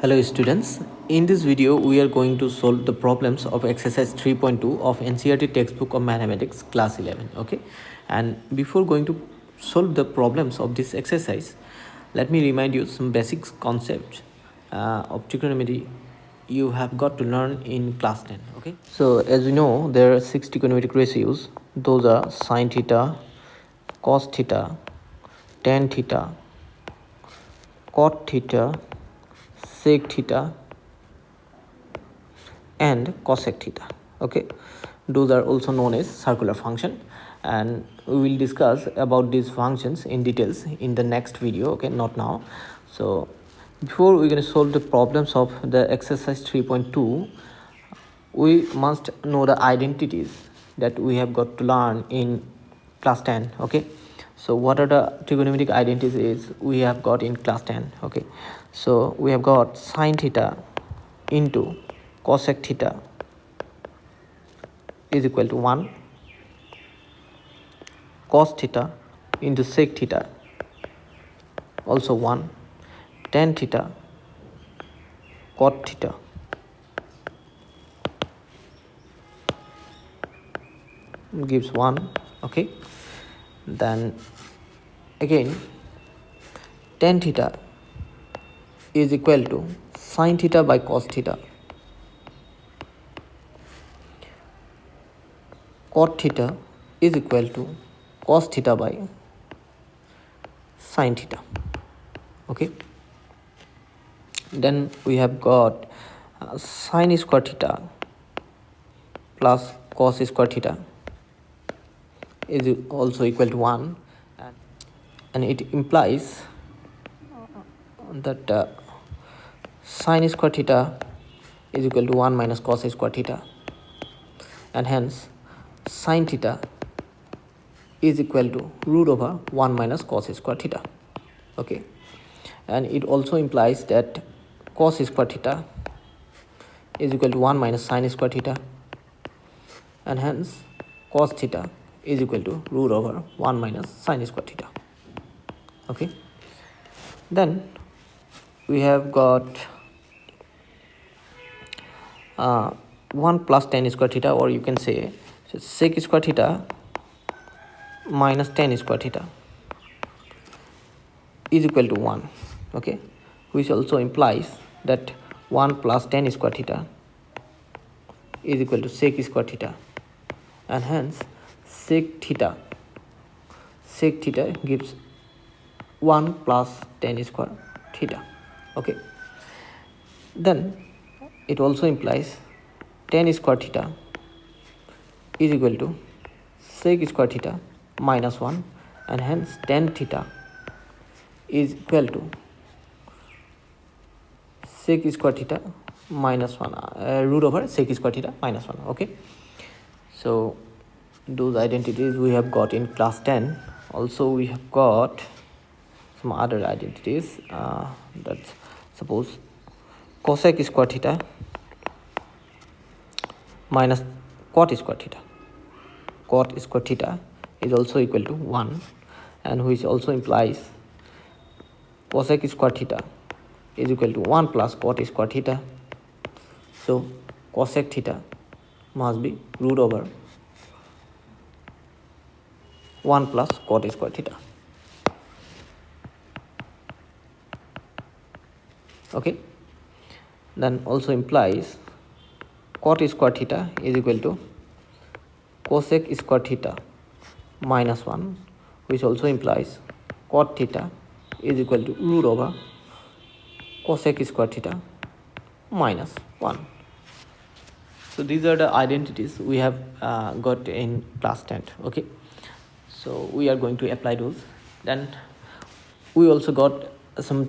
Hello students, in this video we are going to solve the problems of exercise 3.2 of NCERT textbook of mathematics class 11. Okay, and before going to solve the problems of this exercise, let me remind you some basic concepts of trigonometry you have got to learn in class 10. Okay, so as you know, there are 6 trigonometric ratios. Those are sine theta, cos theta, tan theta, cot theta, sec theta and cosec theta. Okay, those are also known as circular function, and we will discuss about these functions in details in the next video. Okay, not now. So before we're going to solve the problems of the exercise 3.2, we must know the identities that we have got to learn in class 10. Okay, so what are the trigonometric identities we have got in class 10? Okay, so we have got sine theta into cosec theta is equal to 1, cos theta into sec theta also 1, tan theta, cot theta gives 1. Okay, then again tan theta is equal to sine theta by cos theta, cot theta is equal to cos theta by sine theta. Okay, then we have got sine square theta plus cos square theta is also equal to 1, and it implies that sine square theta is equal to 1 minus cos square theta, and hence sine theta is equal to root over 1 minus cos square theta. Okay, and it also implies that cos square theta is equal to 1 minus sine square theta, and hence cos theta is equal to root over 1 minus sine square theta. Okay, then we have got 1 plus tan square theta, or you can say sec square theta minus tan square theta is equal to 1. Okay, which also implies that 1 plus tan square theta is equal to sec square theta, and hence sec theta gives 1 plus tan square theta. Okay, then it also implies tan square theta is equal to sec square theta minus 1, and hence tan theta is equal to sec square theta minus 1, root over sec square theta minus 1. Okay, so those identities we have got in class 10. Also we have got some other identities, that's suppose cosec square theta minus cot square theta. Cot square theta is also equal to 1, and which also implies cosec square theta is equal to 1 plus cot square theta. So cosec theta must be root over 1 plus cot square theta. Okay, then also implies cot square theta is equal to cosec square theta minus 1, which also implies cot theta is equal to root over cosec square theta minus 1. So these are the identities we have got in class 10. Okay, so we are going to apply those. Then we also got some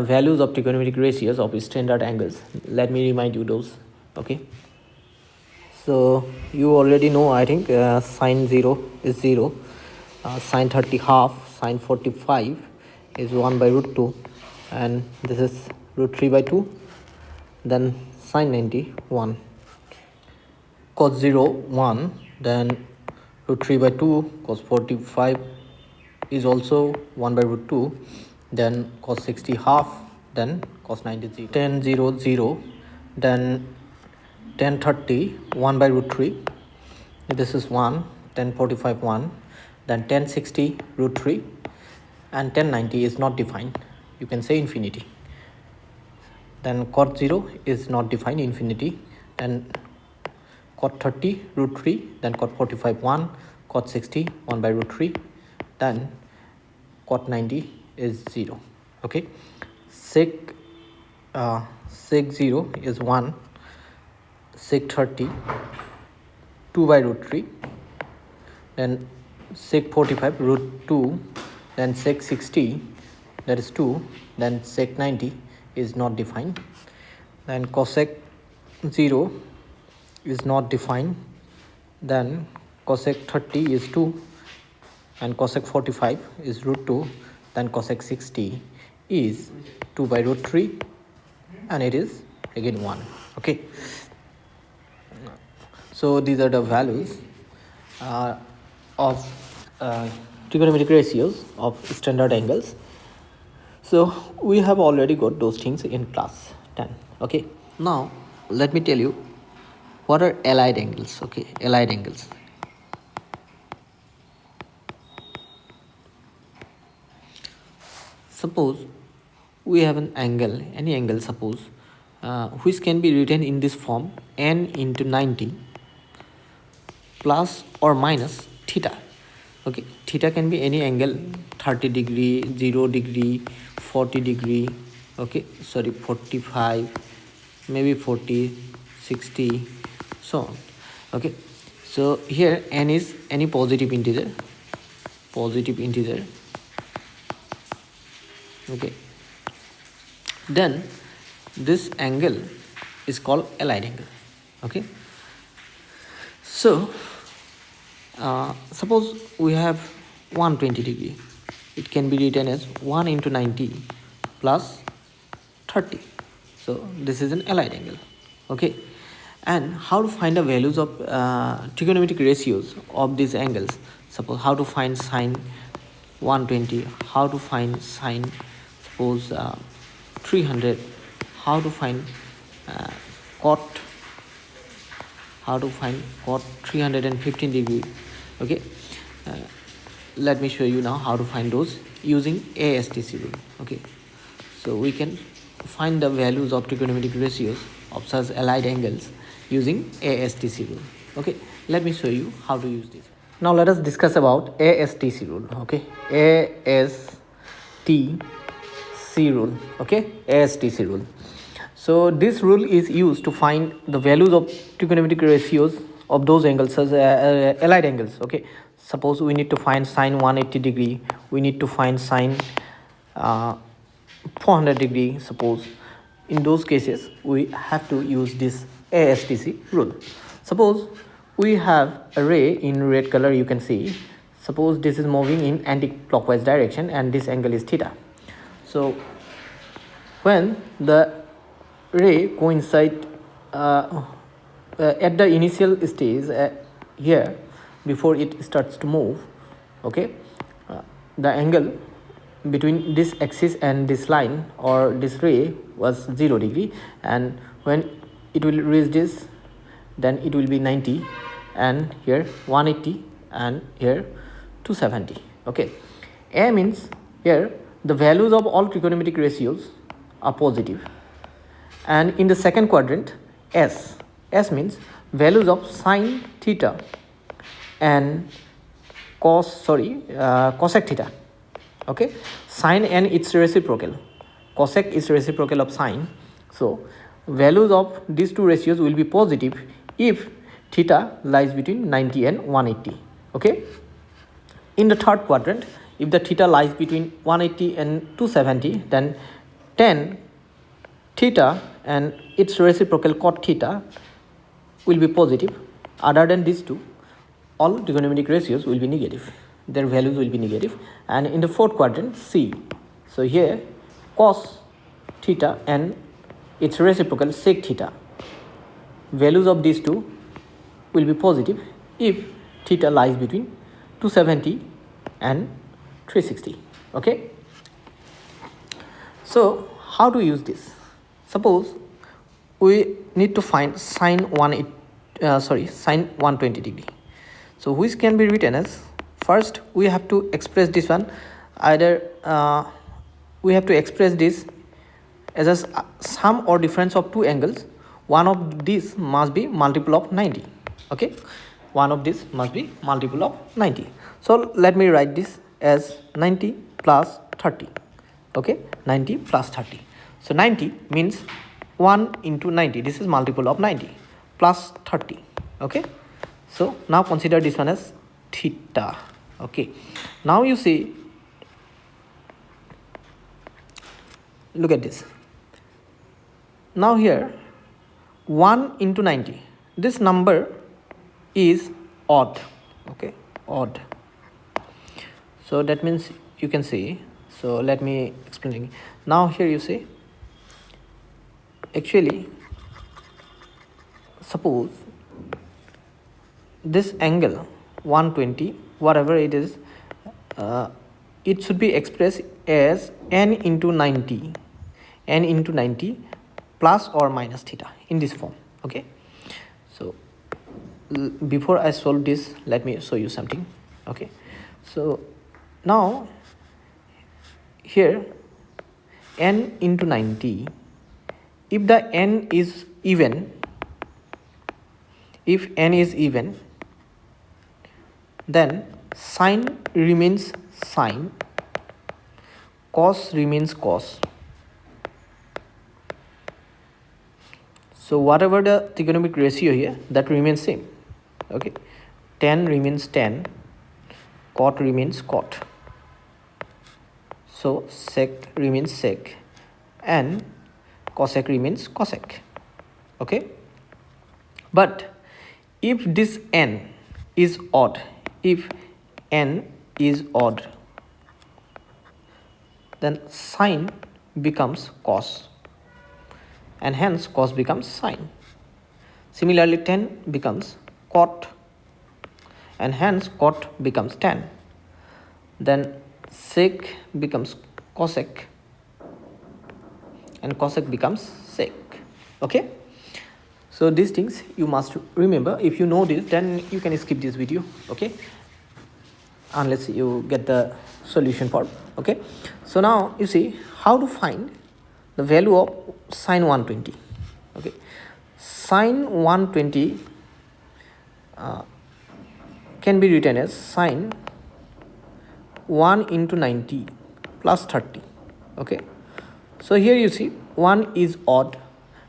values of trigonometric ratios of standard angles. Let me remind you those. Okay, so you already know, I think, sine 0 is 0, sine 30 half, sine 45 is 1 by root 2, and this is root 3 by 2. Then sine 90 1, cos 0 1, then root 3 by 2, cos 45 is also 1 by root 2, then cos 60 half, then cos 90 0, 10 0 0, then 10 30 1 by root 3, this is 1, 10 45 1, then 10 60 root 3, and 10 90 is not defined, you can say infinity. Then cot 0 is not defined, infinity. Then cot 30 root 3, then cot 45 1, cot 60 1 by root 3, then cot 90 is 0. Okay, sec 0 is 1, sec 30 2 by root 3, then sec 45 root 2, then sec 60 that is 2, then sec 90 is not defined, then cosec 0 is not defined, then cosec 30 is 2, and cosec 45 is root 2, then cosec 60 is 2 by root 3, and it is again 1. Okay, so these are the values of trigonometric ratios of standard angles. So we have already got those things in class 10. Okay, now let me tell you what are allied angles. Okay, allied angles. Suppose we have an angle, any angle, suppose which can be written in this form: n into 90 plus or minus theta. Okay, theta can be any angle, 30 degree, 0 degree, 40 degree, okay, sorry, 45, maybe 40, 60, so on. Okay, so here n is any positive integer, okay, then this angle is called allied angle. Okay, so suppose we have 120 degree, it can be written as 1 into 90 plus 30, so this is an allied angle. Okay, and how to find the values of trigonometric ratios of these angles? Suppose how to find sine 120, how to find sine suppose 300, how to find cot 315 degree. Okay, let me show you now how to find those using ASTC rule. Okay, so we can find the values of trigonometric ratios of such allied angles using ASTC rule. Okay, let me show you how to use this. Now let us discuss about ASTC rule. Okay, ASTC rule. Okay, ASTC rule. So this rule is used to find the values of trigonometric ratios of those angles as allied angles. Okay, suppose we need to find sine 180 degree, we need to find sine 400 degree. Suppose in those cases we have to use this ASTC rule. Suppose we have a ray in red color, you can see. Suppose this is moving in anti-clockwise direction and this angle is theta. So when the ray coincide at the initial stage here, before it starts to move, okay, the angle between this axis and this line or this ray was 0 degree, and when it will reach this, then it will be 90, and here 180, and here 270. Okay, A means here the values of all trigonometric ratios are positive, and in the second quadrant S means values of sine theta and cosec theta. Okay, sine and its reciprocal, cosec is reciprocal of sine, so values of these two ratios will be positive if theta lies between 90 and 180. Okay, in the third quadrant, if the theta lies between 180 and 270, then tan theta and its reciprocal cot theta will be positive. Other than these two, all trigonometric ratios will be negative, their values will be negative. And in the fourth quadrant C, so here cos theta and its reciprocal sec theta, values of these two will be positive if theta lies between 270 and 360. Okay, so how to use this? Suppose we need to find sine 120 degree. So which can be written as, first we have to express this one, either we have to express this as a sum or difference of two angles. One of these must be multiple of 90. Okay, one of these must be multiple of 90. So let me write this as 90 plus 30. Okay, 90 plus 30. So 90 means 1 into 90, this is multiple of 90, plus 30. Okay, so now consider this one as theta. Okay, now you see, look at this. Now here 1 into 90, this number is odd. Okay, odd. So that means you can see, so let me explain. Now here you see, actually suppose this angle 120, whatever it is, it should be expressed as n into 90 plus or minus theta in this form. Okay, so before I solve this, let me show you something. Okay, so now here n into 90, if the n is even, if n is even, then sine remains sine, cos remains cos. So whatever the trigonometric ratio here, that remains same. Okay, tan remains tan, cot remains cot, so sec remains sec, and cosec remains cosec. Okay, but if this n is odd, if n is odd, then sine becomes cos, and hence cos becomes sine. Similarly, tan becomes cot, and hence cot becomes tan. Then sec becomes cosec, and cosec becomes sec. Okay, so these things you must remember. If you know this, then you can skip this video. Okay, unless you get the solution part. Okay, so now you see how to find the value of sine 120. Okay, sine 120 can be written as sine 1 into 90 plus 30. Okay, so here you see 1 is odd,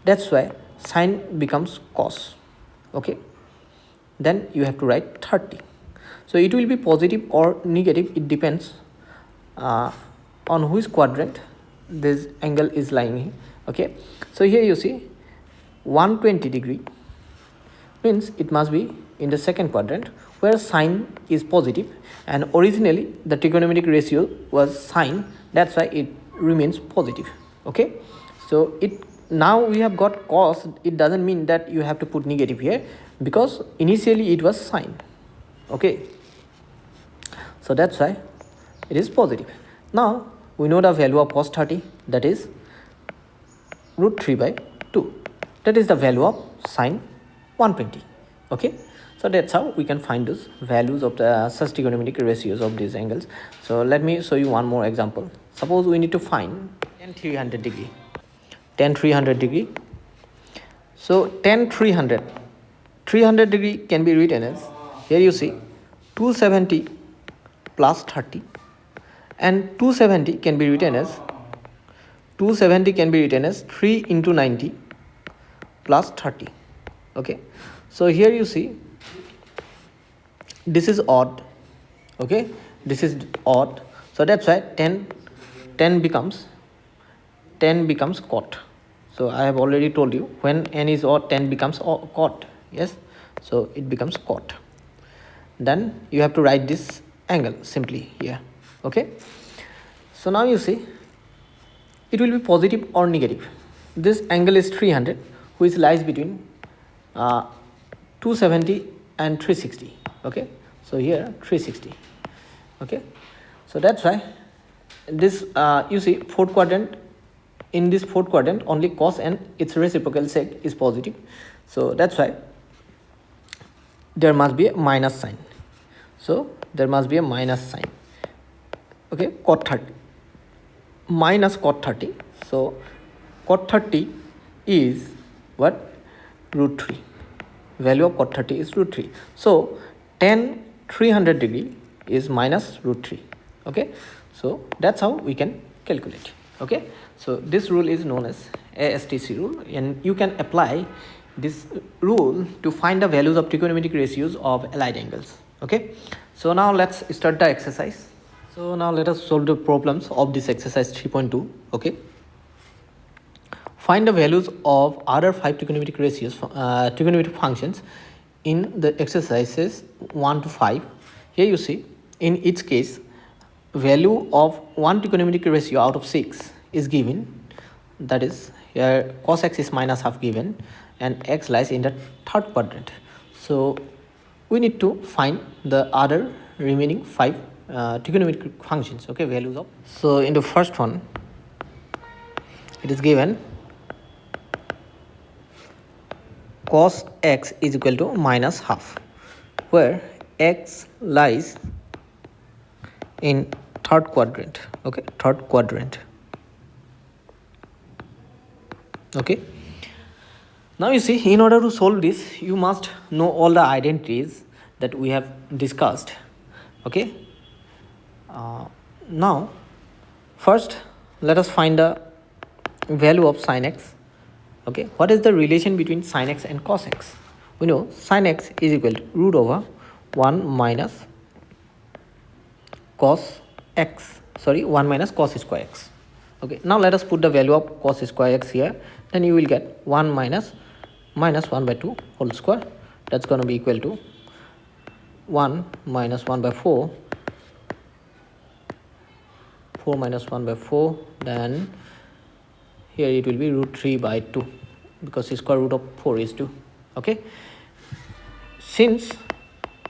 that's why sine becomes cos. Okay, then you have to write 30. So it will be positive or negative, it depends on which quadrant this angle is lying in. Okay, so here you see 120 degree means it must be in the second quadrant, where sine is positive, and originally the trigonometric ratio was sine, that's why it remains positive. Okay, so it, now we have got cos, it doesn't mean that you have to put negative here, because initially it was sine. Okay, so that's why it is positive. Now we know the value of cos 30, that is root 3 by 2. That is the value of sine 120. Okay, so that's how we can find those values of the such trigonometric ratios of these angles. So let me show you one more example. Suppose we need to find tan 300 degree. Tan 300 degree. So tan 300 degree can be written as, here you see 270 plus 30, and 270 can be written as 3 into 90 plus 30. Okay, so here you see this is odd. Okay, this is odd, so that's why 10 becomes cot. So I have already told you, when n is odd, 10 becomes cot. Yes, so it becomes cot. Then you have to write this angle simply here. Okay, so now you see it will be positive or negative. This angle is 300, which lies between 270 and 360. Okay, so here 360. Okay, so that's why this you see fourth quadrant in this fourth quadrant only cos and its reciprocal sec is positive, so that's why there must be a minus sign. So there must be a minus sign. Okay, cot 30 minus cot 30. So cot 30 is what? Root 3. Value of cot 30 is root 3. So tan 300 degree is minus root 3. Okay, so that's how we can calculate. Okay, so this rule is known as ASTC rule, and you can apply this rule to find the values of trigonometric ratios of allied angles. Okay, so now let's start the exercise. So now let us solve the problems of this exercise 3.2. Okay, find the values of other 5 trigonometric ratios, trigonometric functions in the exercises 1 to 5. Here you see, in each case, value of one trigonometric ratio out of 6 is given. That is, here cos x is minus half given, and x lies in the third quadrant. So we need to find the other remaining 5 trigonometric functions. Okay, values of. So in the first one, it is given cos x is equal to minus half, where x lies in third quadrant. Okay, third quadrant. Okay, now you see, in order to solve this, you must know all the identities that we have discussed. Okay, now first let us find the value of sin x. Okay, what is the relation between sin x and cos x? We know sin x is equal to root over 1 minus cos x, 1 minus cos square x. Okay, now let us put the value of cos square x here. Then you will get 1 minus 1 by 2 whole square. That's going to be equal to 1 minus 1 by 4, 4 minus 1 by 4. Then here it will be root 3 by 2, because the square root of 4 is 2. Okay, since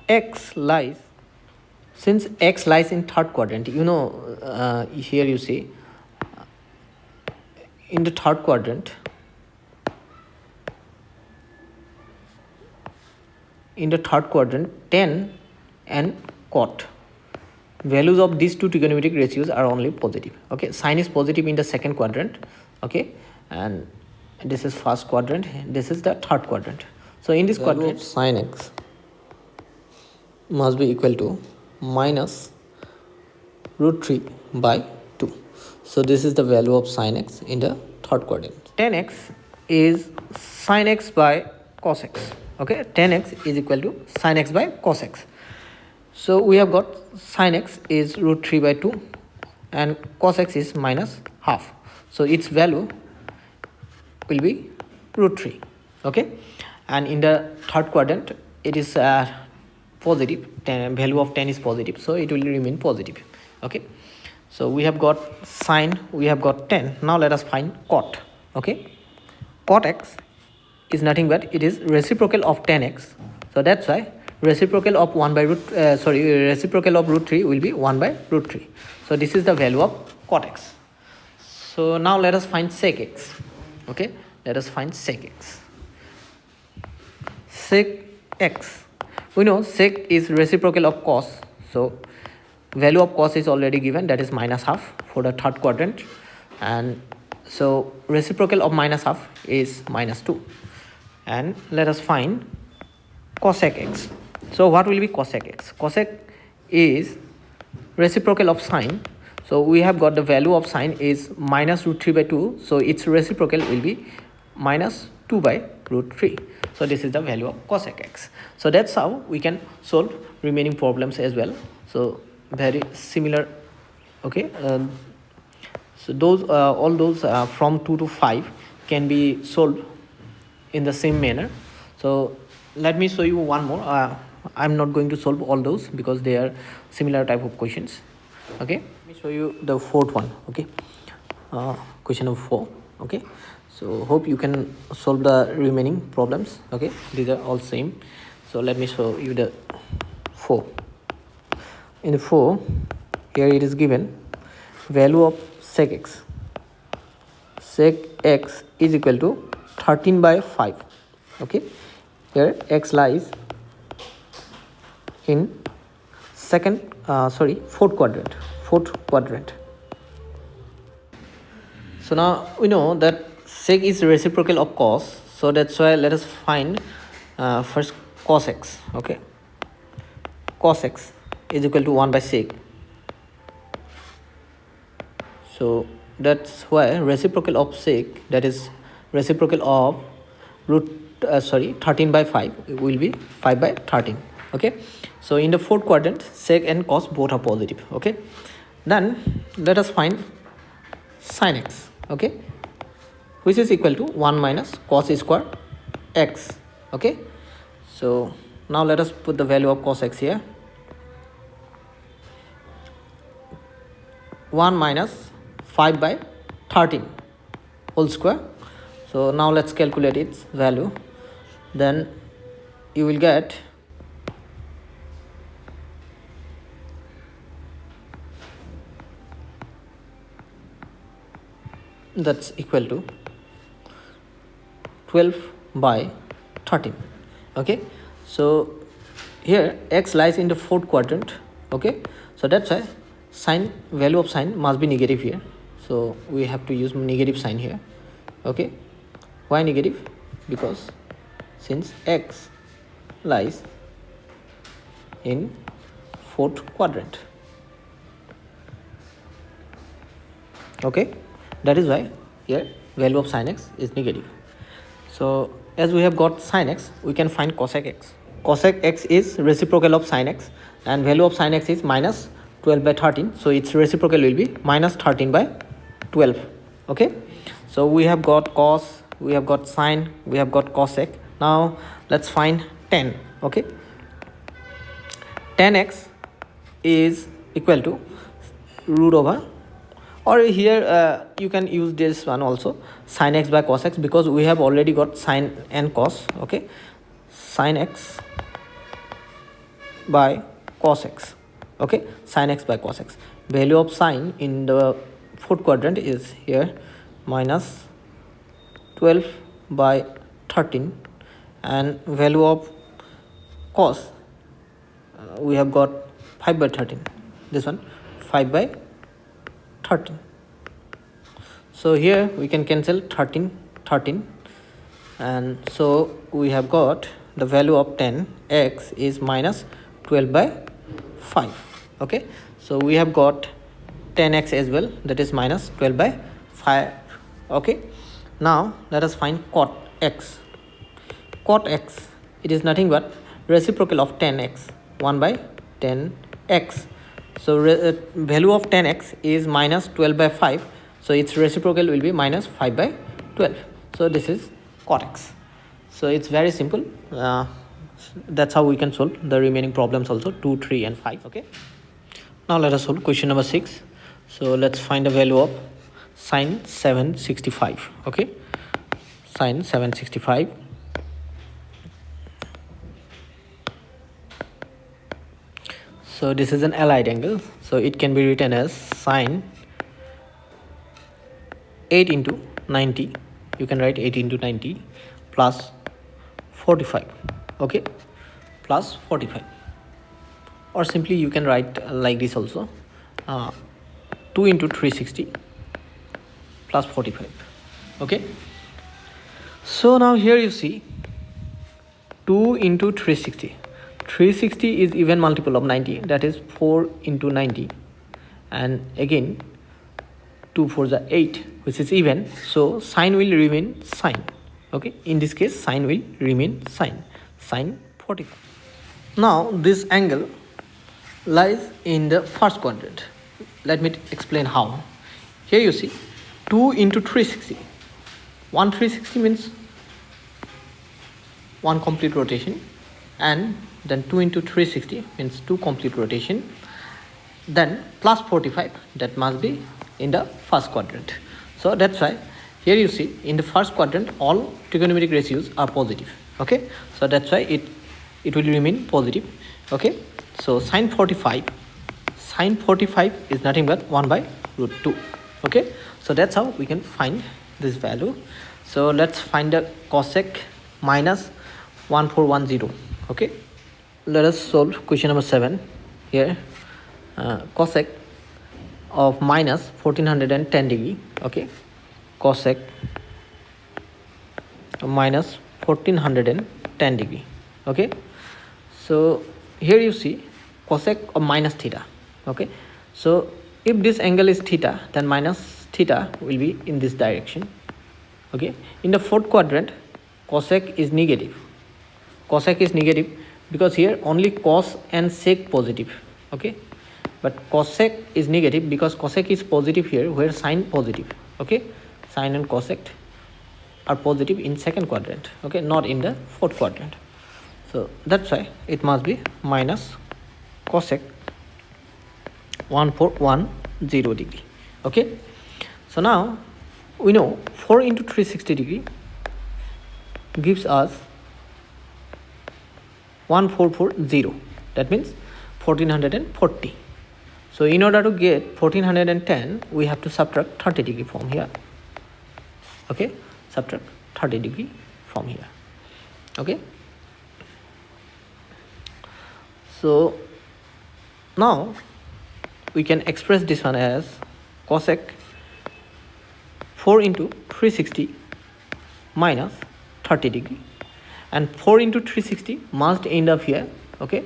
x lies in third quadrant, you know, here you see, in the third quadrant, tan and cot, values of these two trigonometric ratios are only positive. Okay, sin is positive in the second quadrant. Okay, and this is first quadrant, this is the third quadrant. So in this quadrant, sin x must be equal to minus root 3 by 2. So this is the value of sin x in the third quadrant. Tan x is sin x by cos x. Okay, tan x is equal to sin x by cos x. So we have got sin x is root 3 by 2 and cos x is minus half. So its value will be root 3. Okay, and in the third quadrant, it is positive. Value of tan is positive, so it will remain positive. Okay, so we have got sin, we have got tan. Now let us find cot. Okay, cot x is nothing but it is reciprocal of tan x. So that's why reciprocal of reciprocal of root 3 will be 1 by root 3. So this is the value of cot x. So now let us find sec x. Okay, let us find sec x. Sec x, we know sec is reciprocal of cos. So value of cos is already given, that is minus half for the third quadrant, and so reciprocal of minus half is minus 2. And let us find cosec x. So what will be cosec x? Cosec is reciprocal of sine. So we have got the value of sine is minus root 3 by 2. So its reciprocal will be minus 2 by root 3. So this is the value of cosec x. So that's how we can solve remaining problems as well. So very similar. Okay, so those all those from 2 to 5 can be solved in the same manner. So let me show you one more. I'm not going to solve all those because they are similar type of questions. Okay, let me show you the fourth one. Okay, question number 4. Okay, so hope you can solve the remaining problems. Okay, these are all same. So let me show you the 4. In the 4, here it is given value of sec x sec x is equal to 13 by 5. Okay, here x lies in fourth quadrant. So now we know that sec is reciprocal of cos, so that's why let us find first cos x. Okay, cos x is equal to 1 by sec. So that's why reciprocal of sec, that is reciprocal of 13 by 5 will be 5 by 13. Okay, so in the fourth quadrant sec and cos both are positive. Okay, then let us find sin x. Okay, which is equal to 1 minus cos square x. Okay, so now let us put the value of cos x here. 1 minus 5 by 13 whole square. So now let's calculate its value. Then you will get that's equal to 12 by 13. Okay, so here x lies in the fourth quadrant. Okay, so that's why value of sine must be negative here, so we have to use negative sign here. Okay, why negative? Because since x lies in fourth quadrant. Okay, that is why here value of sin x is negative. So as we have got sin x, we can find cosec x. Cosec x is reciprocal of sin x, and value of sin x is minus 12 by 13, so its reciprocal will be minus 13 by 12. Okay, so we have got cos, we have got sine, we have got cosec. Now let's find tan. Okay, tan x is equal to root over, or here you can use this one also, sin x by cos x, because we have already got sine and cos. Okay, sin x by cos x. Okay, sin x by cos x. Value of sine in the fourth quadrant is here minus 12 by 13, and value of cos we have got 5 by 13. This one 5 by 13. So here we can cancel 13, and so we have got the value of tan x is minus 12 by 5. Okay, so we have got tan x as well, that is minus 12 by 5. Okay, now let us find cot x. Cot x, it is nothing but reciprocal of tan x, 1 by tan x. So value of tan x is minus 12 by 5, so its reciprocal will be minus 5 by 12. So this is cot x. So it's very simple. That's how we can solve the remaining problems also, 2, 3 and 5. Okay, now let us solve question number 6. So let's find the value of sin 765. Okay, sin 765. So this is an allied angle, so it can be written as sin 8 into 90. You can write 8 into 90 plus 45. Okay, plus 45, or simply you can write like this also, 2 into 360 plus 45. Okay, so now here you see 2 into 360. 360 is even multiple of 90, that is 4 into 90, and again 2 4 is 8, which is even, so sine will remain sine. Okay, in this case sine will remain sine 45. Now this angle lies in the first quadrant. Let me explain how. Here you see 2 into 360. 1 360 means 1 complete rotation, and then 2 into 360 means 2 complete rotation, then plus 45, that must be in the first quadrant. So that's why here you see in the first quadrant all trigonometric ratios are positive. Okay, so that's why it will remain positive. Okay, so sine 45 is nothing but 1 by root 2. Okay, so that's how we can find this value. So let's find the cosec minus 1410. Okay, let us solve question number 7 here. Cosec of minus 1410 degree. Okay, cosec of minus 1410 degree. Okay, so here you see cosec of minus theta. Okay, so if this angle is theta, then minus theta will be in this direction. Okay, in the fourth quadrant cosec is negative. Cosec is negative because here only cos and sec positive. Okay, but cosec is negative because cosec is positive here, where sine positive. Okay, sine and cosec are positive in second quadrant. Okay, not in the fourth quadrant. So that's why it must be minus cosec 1410 degree. Okay, so now we know 4 into 360 degree gives us 1440. That means 1440. So in order to get 1410, we have to subtract 30 degree from here. Okay, subtract 30 degree from here. Okay, so now we can express this one as cosec 4 into 360 minus 30 degree, and 4 into 360 must end up here. Okay,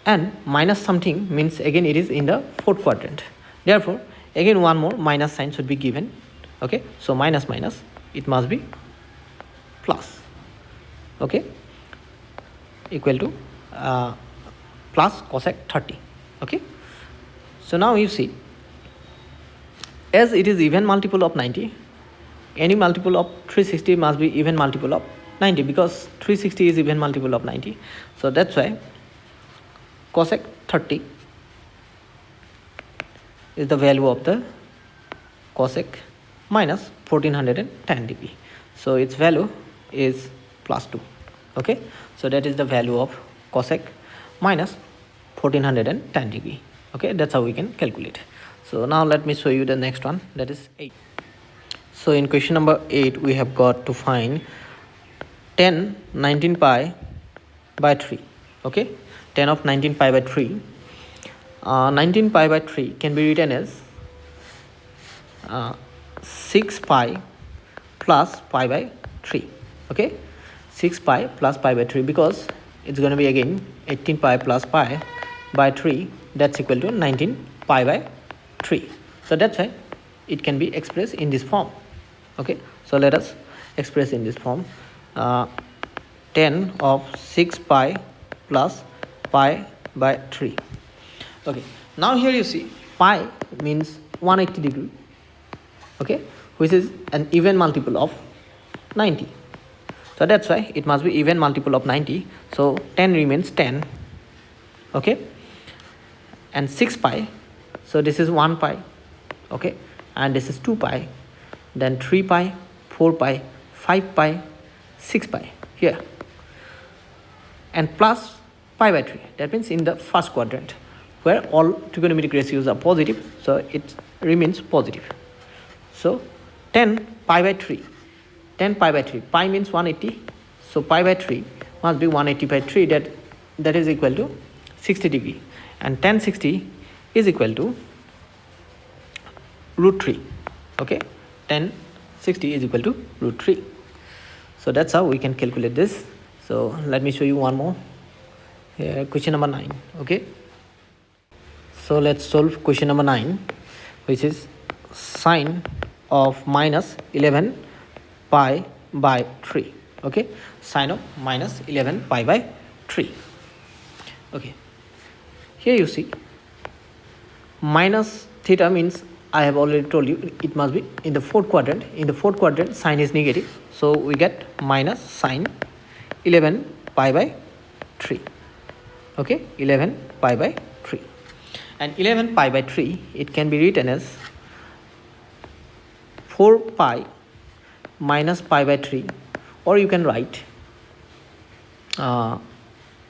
and minus something means again it is in the fourth quadrant. Therefore again one more minus sign should be given. Okay, so minus minus, it must be plus. Okay, equal to plus cosec 30. Okay, so now you see, as it is even multiple of 90, any multiple of 360 must be even multiple of 90, because 360 is even multiple of 90. So that's why cosec 30 is the value of the cosec minus 1410 degree. So its value is plus 2. Okay, so that is the value of cosec minus 1410 degree. Okay, that's how we can calculate. So now let me show you the next one, that is 8. So in question number 8 we have got to find tan 19 pi by 3. Okay, tan of 19 pi by 3. 19 pi by 3 can be written as 6 pi plus pi by 3. Okay, 6 pi plus pi by 3, because it's going to be again 18 pi plus pi by 3, that's equal to 19 pi by 3. So that's why it can be expressed in this form. Okay, so let us express in this form. 10 of 6 pi plus pi by 3. Okay, now here you see pi means 180 degree. Okay, which is an even multiple of 90. So that's why it must be even multiple of 90. So 10 remains 10. Okay, and 6 pi, so this is 1 pi. Okay, and this is 2 pi, then 3 pi, 4 pi, 5 pi, 6 pi here, and plus pi by 3. That means in the first quadrant, where all trigonometric ratios are positive, so it remains positive. So 10 pi by 3, 10 pi by 3, pi means 180, so pi by 3 must be 180 by 3, that is equal to 60 degree, and tan 60 is equal to root 3. Okay, tan 60 is equal to root 3. So that's how we can calculate this. So let me show you one more. Question number 9. Okay, so let's solve question number 9, which is sine of minus 11 pi by 3. Okay, sine of minus 11 pi by 3. Okay, here you see minus theta means, I have already told you, it must be in the fourth quadrant. In the fourth quadrant sine is negative, so we get minus sine 11 pi by 3. Okay, 11 pi by 3, and 11 pi by 3, it can be written as 4 pi minus pi by 3, or you can write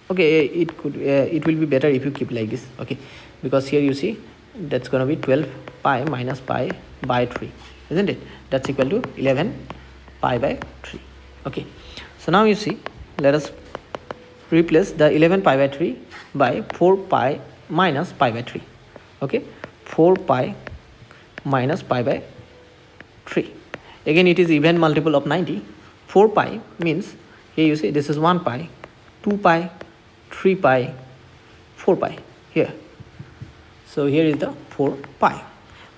okay, it will be better if you keep like this. Okay, because here you see that's going to be 12 pi minus pi by 3. isn't it? That's equal to 11 pi by 3. Okay, so now you see, let us replace the 11 pi by 3 by 4 pi minus pi by 3. Okay, 4 pi minus pi by 3. Again, it is even multiple of 90. 4 pi means, here you see, this is 1 pi, 2 pi, 3 pi, 4 pi here. So here is the 4 pi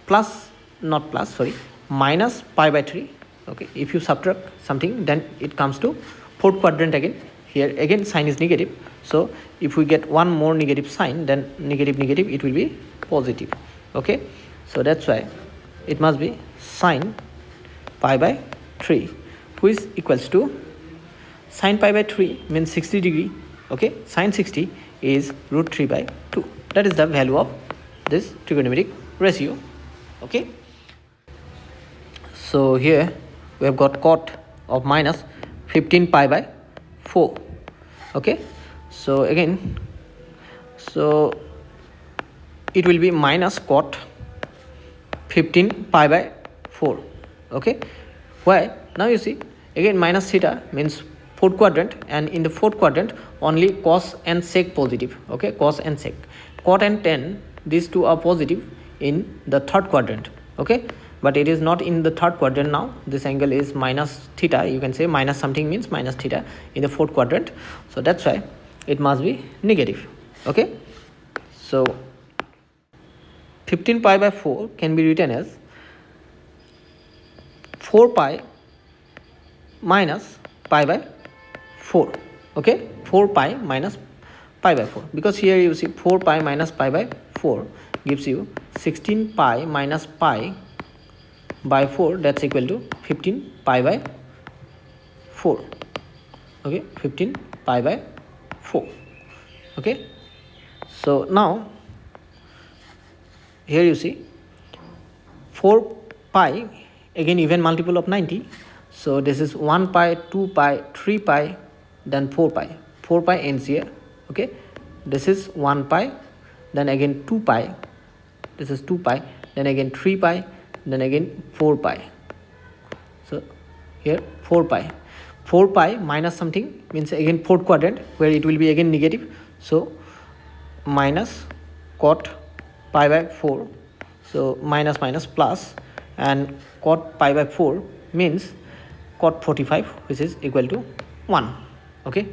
plus, not plus, sorry, minus pi by 3. Okay, if you subtract something, then it comes to fourth quadrant again. Here again sign is negative, so if we get one more negative sign, then negative negative, it will be positive. Okay, so that's why it must be sine pi by 3, which is equals to, sine pi by 3 means 60 degree. Okay, sine 60 is root 3 by 2. That is the value of this trigonometric ratio. Okay, so here we have got cot of minus 15 pi by 4. Okay, so again, so it will be minus cot 15 pi by 4. Okay, why? Now you see, again minus theta means fourth quadrant, and in the fourth quadrant only cos and sec positive. Okay, cos and sec, cot and tan, these two are positive in the third quadrant. Okay, but it is not in the third quadrant now. This angle is minus theta, you can say minus something means minus theta in the fourth quadrant, so that's why it must be negative. Okay, so 15 pi by 4 can be written as 4 pi minus pi by 4. Okay, 4 pi minus pi by 4, because here you see 4 pi minus pi by 4 gives you 16 pi minus pi by 4, that's equal to 15 pi by 4. Okay, 15 pi by 4. Okay, so now here you see 4 pi, again even multiple of 90, so this is 1 pi, 2 pi, 3 pi, then 4 pi. 4 pi ends here. Okay, this is 1 pi, then again 2 pi, this is 2 pi, then again 3 pi, then again 4 pi. So here 4 pi, 4 pi minus something means again fourth quadrant, where it will be again negative, so minus cot pi by 4, so minus minus plus, and cot pi by 4 means cot 45, which is equal to 1. Okay.